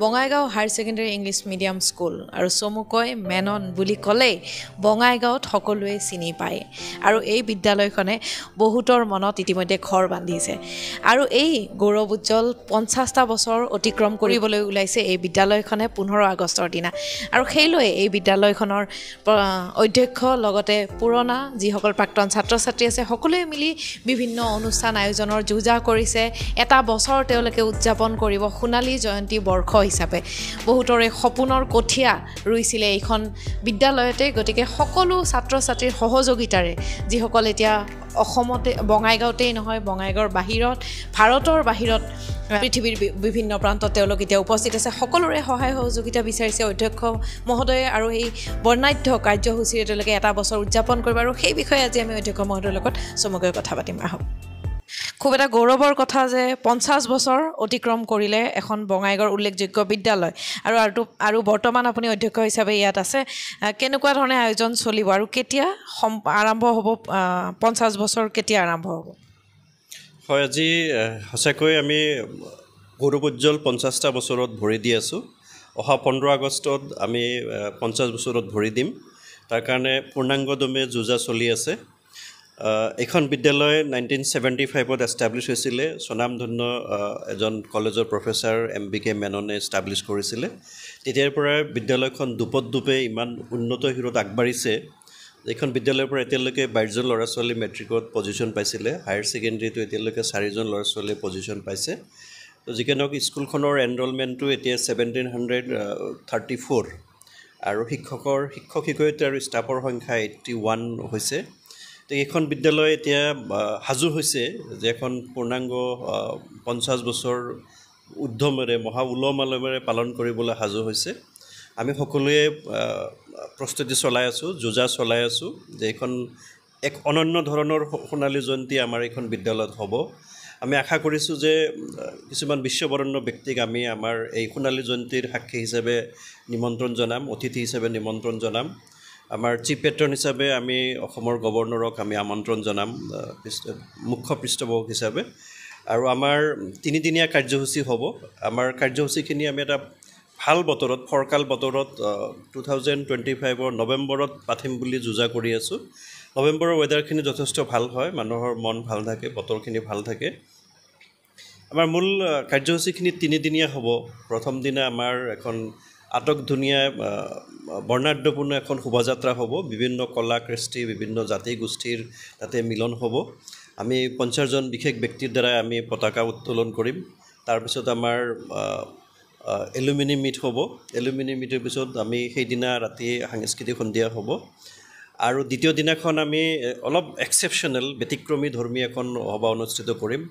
Bongaigaon higher secondary English medium school আৰু চমুকৈ মেনন বুলি ক'লেই বঙাইগাঁৱত সকলোৱে চিনি পায় আৰু এই বিদ্যালয়খনে বহুতৰ মনত ইতিমধ্যে ঘৰ বান্ধিছে আৰু এই গৌৰৱোজ্জ্বল 50টা বছৰ অতিক্ৰম কৰিবলৈ ওলাইছে এই বিদ্যালয়খনে 15 আগষ্টৰ দিনা আৰু সেইলৈ এই বিদ্যালয়খনৰ অধ্যক্ষ লগতে পুৰণা যিসকল প্ৰাক্তন ছাত্ৰ ছাত্ৰী আছে সকলোৱে মিলি বিভিন্ন অনুষ্ঠান আয়োজনৰ যোজা কৰিছে এটা বছৰ তেওঁলোকে উদযাপন কৰিব সোণালী জয়ন্তী বৰ্ষ হিচাপে বহুতৰে সপোনৰ কঠীয়া ৰুইছিলে এইখন বিদ্যালয়তে গতিকে সকলো ছাত্ৰ ছাত্ৰীৰ সহযোগিতাৰে যিসকল এতিয়া অসমতে বঙাইগাঁৱতেই নহয় বঙাইগাঁৱৰ বাহিৰত ভাৰতৰ বাহিৰত পৃথিৱীৰ বিভিন্ন প্ৰান্তত তেওঁলোক এতিয়া উপস্থিত আছে সকলোৰে সহায় সহযোগিতা বিচাৰিছে অধ্যক্ষ মহোদয়ে আৰু এই বৰ্ণাঢ্য কাৰ্যসূচীৰে তেওঁলোকে এটা বছৰ উদযাপন কৰিব আৰু সেই বিষয়ে আজি আমি অধ্যক্ষ মহোদয়ৰ লগত চমুকৈ কথা পাতিম আহক খুব এটা গৌৰৱৰ কথা যে 50 বছৰ অতিক্ৰম কৰিলে এখন বঙাইগাঁৱৰ উল্লেখযোগ্য বিদ্যালয় আৰু বৰ্তমান আপুনি অধ্যক্ষ হিচাপে ইয়াত আছে কেনেকুৱা ধৰণে আয়োজন চলিব আৰু কেতিয়া আৰম্ভ হ'ব 50 বছৰ কেতিয়া আৰম্ভ হ'ব হয় আজি সঁচাকৈ আমি গৌৰৱোজ্জ্বল 50টা বছৰত ভৰি দি আছোঁ অহা 15 আগষ্টত আমি 50 বছৰত ভৰি দিম তাৰ কাৰণে পূৰ্ণাংগদমে যোজা চলি আছে এখন বিদ্যালয় 1975ত এষ্টাব্লিছ হৈছিলে স্বনামধন্য এজন কলেজৰ প্ৰফেচাৰ MBK মেননে এষ্টাব্লিছ কৰিছিলে তেতিয়াৰ পৰা বিদ্যালয়খন দুপে ইমান উন্নত হিৰত আগবাঢ়িছে এইখন বিদ্যালয়ৰ পৰা এতিয়ালৈকে 22জন ল'ৰা ছোৱালী মেট্ৰিকত পজিশ্যন পাইছিলে হায়াৰ ছেকেণ্ডেৰীটো এতিয়ালৈকে 4জন ল'ৰা ছোৱালীয়ে পজিশ্যন পাইছে তো যিকেনক স্কুলখনৰ এনৰলমেণ্টটো এতিয়া 1734 আৰু শিক্ষক শিক্ষয়িত্ৰী আৰু ষ্টাফৰ সংখ্যা 81 হৈছে তো এইখন বিদ্যালয় এতিয়া হাজু হৈছে যে এখন পূৰ্ণাংগ 50 বছৰ উদ্যমেৰে মহা উলহ-মালহেৰে পালন কৰিবলৈ হাজু হৈছে আমি সকলোৱে প্ৰস্তুতি চলাই আছোঁ যোজা চলাই আছোঁ যে এখন এক অনন্য ধৰণৰ সোণালী জয়ন্তী আমাৰ এইখন বিদ্যালয়ত হ'ব আমি আশা কৰিছোঁ যে কিছুমান বিশ্ববৰণ্য ব্যক্তিক আমি আমাৰ এই সোণালী জয়ন্তীৰ সাক্ষী হিচাপে নিমন্ত্ৰণ জনাম অতিথি হিচাপে নিমন্ত্ৰণ জনাম আমাৰ চিফ পেট্ৰন হিচাপে আমি অসমৰ গভৰ্ণৰক আমি আমন্ত্ৰণ জনাম মুখ্য পৃষ্ঠপোষক হিচাপে আৰু আমাৰ তিনিদিনীয়া কাৰ্যসূচী হ'ব আমাৰ কাৰ্যসূচীখিনি আমি এটা ভাল বতৰত ফৰকাল বতৰত 2025ৰ নৱেম্বৰত পাতিম বুলি যোজা কৰি আছোঁ নৱেম্বৰৰ ৱেডাৰখিনি যথেষ্ট ভাল হয় মানুহৰ মন ভাল থাকে বতৰখিনি ভাল থাকে আমাৰ মূল কাৰ্যসূচীখিনি তিনিদিনীয়া হ'ব প্ৰথম দিনা আমাৰ এখন আটক ধুনীয়া বৰ্ণাঢ্যপূৰ্ণ এখন শোভাযাত্ৰা হ'ব বিভিন্ন কলা কৃষ্টি বিভিন্ন জাতি গোষ্ঠীৰ তাতে মিলন হ'ব আমি 50জন বিশেষ ব্যক্তিৰ দ্বাৰা আমি পতাকা উত্তোলন কৰিম তাৰপিছত আমাৰ এলুমিনি মিট হ'ব এলুমিনি মিটৰ পিছত আমি সেইদিনা ৰাতি সাংস্কৃতিক সন্ধিয়া হ'ব আৰু দ্বিতীয় দিনাখন আমি অলপ এক্সেপশ্যনেল ব্যতিক্ৰমী ধৰ্মী এখন সভা অনুষ্ঠিত কৰিম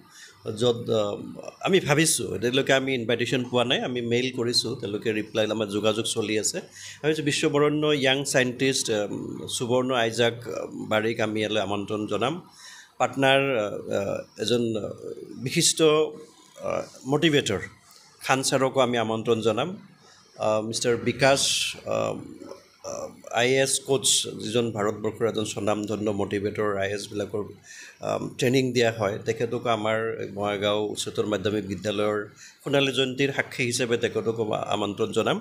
য'ত আমি ভাবিছোঁ এতিয়ালৈকে আমি ইনভাইটেশ্যন পোৱা নাই আমি মেইল কৰিছোঁ তেওঁলোকে ৰিপ্লাই আমাৰ যোগাযোগ চলি আছে আমি বিশ্ববৰণ্য young scientist Subarna Isaac Barik আমি ইয়ালৈ আমন্ত্ৰণ জনাম পাটনাৰ এজন বিশিষ্ট মটিভেটৰ খান ছাৰকো আমি আমন্ত্ৰণ জনাম মিষ্টাৰ বিকাশ IAS কোচ যিজন ভাৰতবৰ্ষৰ এজন স্বনামধন্য মটিভেটৰ IASবিলাকৰ ট্ৰেইনিং দিয়া হয় তেখেতকো আমাৰ বঙাইগাঁও উচ্চতৰ মাধ্যমিক বিদ্যালয়ৰ সোণালী জয়ন্তীৰ সাক্ষী হিচাপে তেখেতকো আমন্ত্ৰণ জনাম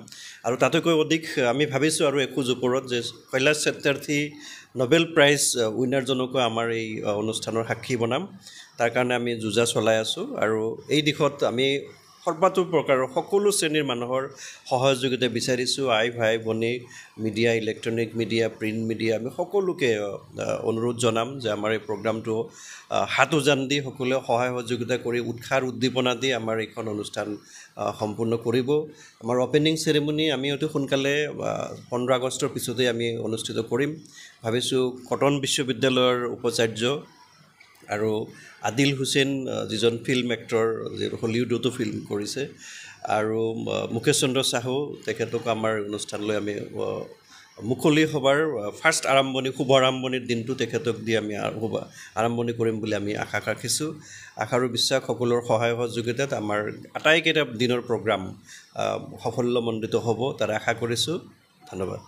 আৰু তাতকৈ অধিক আমি ভাবিছোঁ আৰু এখোজ ওপৰত যে কৈলাশ সত্যাৰ্থী নোবেল প্ৰাইজ উইনাৰজনকো আমাৰ এই অনুষ্ঠানৰ সাক্ষী বনাম তাৰ কাৰণে আমি যোজা চলাই আছোঁ আৰু এই দিশত আমি সৰ্বাতো প্ৰকাৰৰ সকলো শ্ৰেণীৰ মানুহৰ সহযোগিতা বিচাৰিছোঁ আই ভাই ভনী media electronic media print media আমি সকলোকে অনুৰোধ জনাম যে আমাৰ এই প্ৰগ্ৰামটো হাত উজান দি সকলোৱে সহায় সহযোগিতা কৰি উৎসাহ উদ্দীপনা দি আমাৰ এইখন অনুষ্ঠান সম্পূৰ্ণ কৰিব আমাৰ অপেনিং চেৰেমনি আমি অতি সোনকালে 15 আগষ্টৰ পিছতে আমি অনুষ্ঠিত কৰিম ভাবিছোঁ কটন বিশ্ববিদ্যালয়ৰ উপাচাৰ্য আৰু আদিল হুছেইন যিজন ফিল্ম এক্টৰ হলিউডতো ফিল্ম কৰিছে আৰু মুকেশ চন্দ্ৰ সাহু তেখেতক আমাৰ অনুষ্ঠানলৈ আমি মুকলি সভাৰ ফাৰ্ষ্ট আৰম্ভণি শুভ আৰম্ভণিৰ দিনটো তেখেতক দি আমি আৰম্ভণি কৰিম বুলি আমি আশা ৰাখিছোঁ আশা আৰু বিশ্বাস সকলোৰ সহায় সহযোগিতাত আমাৰ আটাইকেইটা দিনৰ প্ৰগ্ৰাম সাফল্যমণ্ডিত হ'ব তাৰ আশা কৰিছোঁ ধন্যবাদ